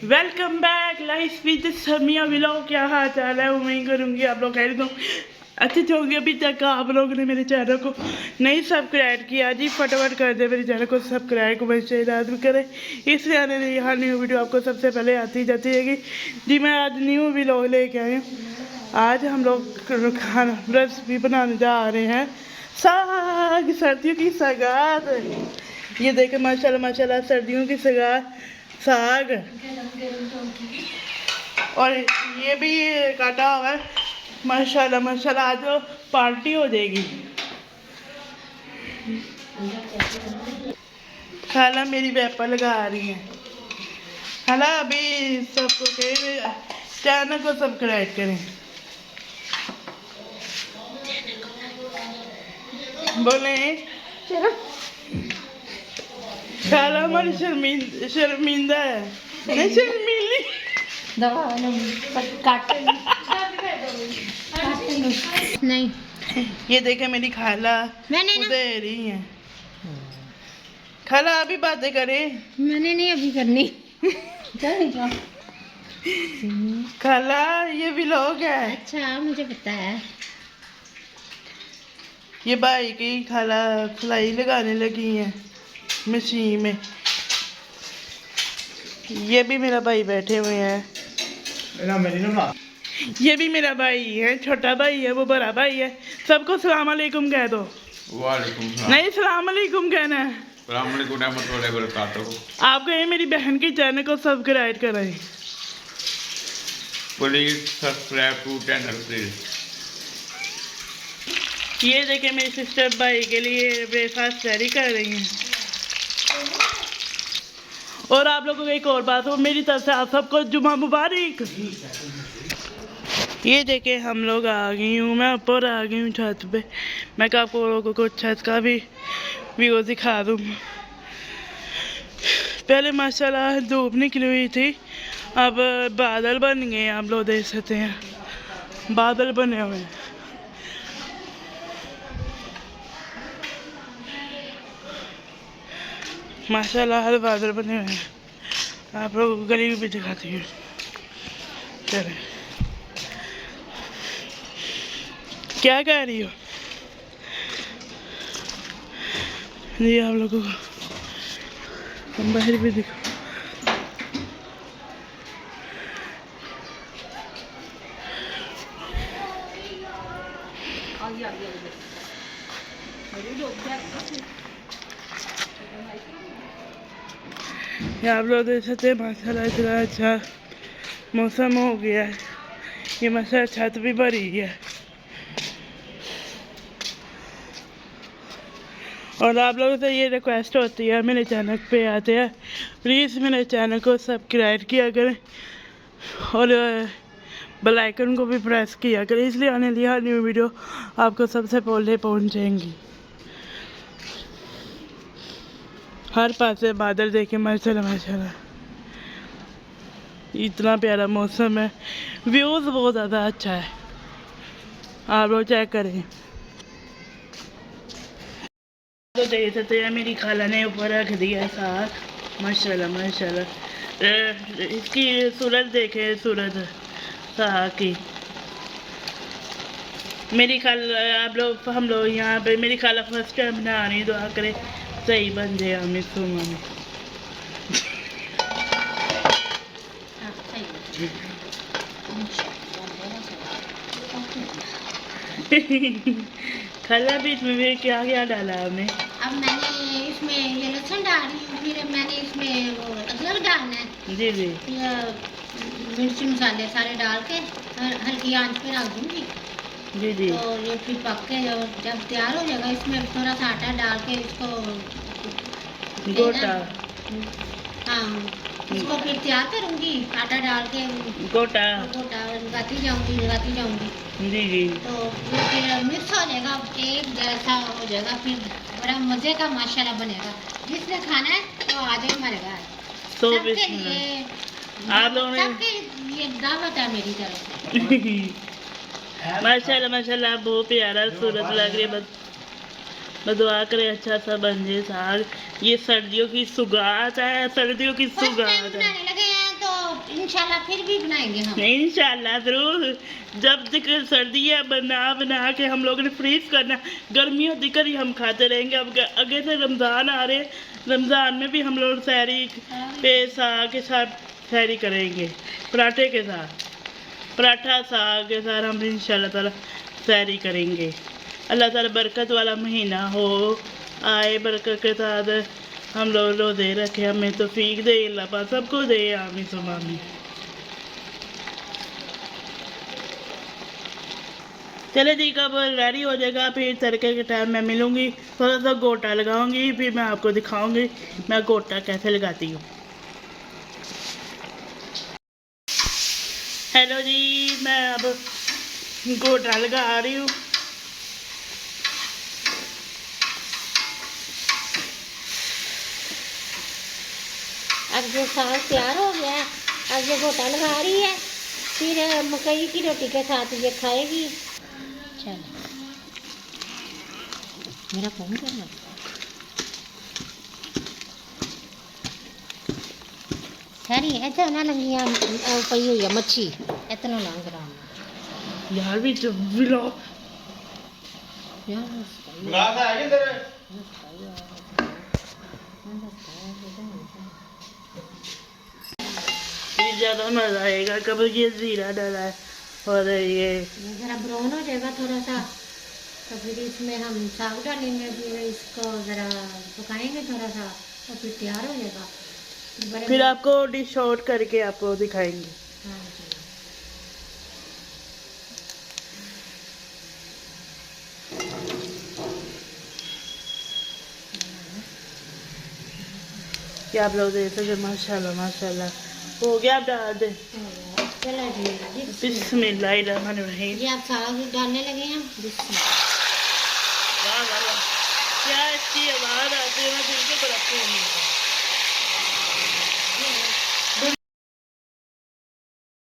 Welcome back life with Samiya vlog. क्या हाल चाल है? उम्मीद करूँगी आप लोग खैर अच्छे होंगे। अभी तक आप लोगों ने मेरे चैनल को नहीं सब्सक्राइब किया जी, फटाफट कर दे मेरे चैनल को सब्सक्राइब को वैसे याद भी करें, इसलिए आने वाली हर न्यू वीडियो आपको सबसे पहले आती जाती रहेगी जी। मैं आज न्यू व्लॉग लेके आई हूँ। आज हम लोग खाना रेसिपी बनाने जा रहे हैं साग, सर्दियों की सगात। ये देखें माशाल्लाह माशाल्लाह सर्दियों की सगात साग, और ये भी काटा हुआ है माशाल्लाह माशाल्लाह। आज तो पार्टी हो जाएगी। खाला मेरी वेपर लगा रही है। खाला अभी सबको कहे चैनल को सब्सक्राइब करें। बोले खाला हमारी शर्मिंदा है, नहीं शर्मीली। नहीं, ये देखे मेरी खाला दे रही है। खाला अभी बातें करें। मैंने नहीं अभी करनी। खाला ये व्लॉग है। अच्छा मुझे पता है। ये भाई की खाला सिलाई लगाने लगी है मशीन में। ये भी मेरा भाई बैठे हुए हैं। ये भी मेरा भाई है, छोटा भाई है, वो बड़ा भाई है। सबको सलाम अलैकुम कह दो। वालेकुम सलाम। नहीं सलाम अलैकुम कहना है। सलाम अलैकुम रहमतुल्लाहि व बरकातहू। आप कहें मेरी बहन के चैनल को सब्सक्राइब करें। Please subscribe to channel please. ये देखें मेरी सिस्टर भाई के लिए ब्रेकफास्ट तैयारी कर रही हैं। और आप लोगों को एक और बात हो, मेरी तरफ से आप सबको जुमा मुबारक। ये देखें हम लोग आ गई हूँ, मैं ऊपर आ गई हूँ छत पे। मैं क्या आपको लोगों को छत का भी व्यू दिखा दूँ। पहले माशाल्लाह धूप निकली हुई थी, अब बादल बन गए हैं। आप लोग देख सकते हैं बादल बने हुए हैं। माशाल्लाह हर बादल बने हुए हैं। आप लोगों को गली भी दिखाती हूँ। चलें, क्या कह रही हो जी? आप लोगों को हम बाहर भी दिखा। आप लोग देख सकते हैं माशाल्लाह इतना अच्छा मौसम हो गया है। ये माशाल्लाह छत भी भरी है। और आप लोगों से ये रिक्वेस्ट होती है, मेरे चैनल पे आते हैं प्लीज़ मेरे चैनल को सब्सक्राइब किया करें और बेल आइकन को भी प्रेस किया करें, इसलिए आने वाली हर न्यू वीडियो आपको सबसे पहले पहुंचेंगी। हर पास से बादल देखे माशाल्लाह माशाल्लाह। इतना प्यारा मौसम है, व्यूज़ बहुत ज़्यादा अच्छा है। आप लोग चेक करें तो देख सकते हैं मेरी खाला ने ऊपर रख दिया साग माशाल्लाह माशाल्लाह। इसकी सूरत देखे, सूरत साग की। मेरी खाला आप लोग हम लोग यहाँ पे मेरी खाला फर्स्ट टाइम बना रही, दुआ करें सही बन जाए। हमें सुमा में खाला बीच में भी क्या क्या डाला आपने? अब मैंने इसमें ये लहसुन डाल रही हूँ, फिर मैंने इसमें वो अदरक डालना है जी जी। मिर्ची मसाले सारे डाल के हल्की आंच पे रख दूँगी जी जी। तो ये फिर पक के जब तैयार हो जाएगा इसमें थोड़ा सा आटा डाल के इसको गोटा। हाँ, इसको फिर तैयार करूँगी आटा डाल के गोटा लगाती जाऊँगी जी जी। तो फिर मिक्स हो जाएगा, एक जैसा हो जाएगा, फिर बड़ा मज़े का माशाल्लाह बनेगा। जिसने खाना है तो आ जाए हमारे घर। तो सबके लिए आप लोगों ने ये दावत है मेरी तरफ से। माशाल्लाह माशाल्लाह बहुत प्यारा सूरत लग रही है। बस दुआ करे अच्छा सा बन जाए साग। ये सर्दियों की सुगात है, सर्दियों की सुगात है। लगे हैं तो इंशाल्लाह फिर भी बनाएंगे हम। इंशाल्लाह जरूर। जब तक सर्दी है बना बना के हम लोगों ने फ्रीज करना, गर्मियों दिक्कत ही हम खाते रहेंगे। अब आगे से रमज़ान आ रहे, रमज़ान में भी हम लोग सहरी पे साग के साथ सहरी करेंगे, पराठे के साथ, पराठा साग के साथ हम इंशाल्लाह ताला सहरी करेंगे। अल्लाह ताला बरकत वाला महीना हो, आए बरकत के साथ हम लोग रोज़े रखे, हमें तौफीक दे अल्लाह पाक, सबको दे, आमीन सुम्मा आमीन। चले जी, कब रेडी हो जाएगा फिर तड़के के टाइम मैं मिलूँगी, थोड़ा सा गोटा लगाऊंगी, फिर मैं आपको दिखाऊंगी मैं गोटा कैसे लगाती हूँ। हेलो जी, मैं अब गोटा लगा रही हूँ। अब जो साग तैयार हो गया है, अब ये गोटा लगा रही है, फिर मकई की रोटी के साथ ये खाएगी। चलो मेरा फोन करना सारी ऐसा ना लंगियां पई हुई है मच्छी इतना ना ग्राम यार भी जब बिलो ग्लास है किधर है? ज़्यादा मज़ा आएगा कब ये ज़ीरा डाला है और ये ज़रा ब्राउन हो जाएगा थोड़ा सा, तो फिर इसमें हम साग डालेंगे, फिर इसको ज़रा पकाएंगे थोड़ा सा, तो फिर तैयार हो जाएगा। फिर आपको डिश आउट करके आपको दिखाएंगे। हाँ जी। क्या आप लोग देख सकते, माशाल्लाह माशाल्लाह हो गया। आप डाल दे। चलो जी, बिस्मिल्लाहिर्रहमानिर्रहीम। ये आप साग डालने लगे हैं। बिस्मिल्लाह। वाह वाह वाह, क्या इसकी आवाज़ आती है, मैं दिल को बरकत हूँ।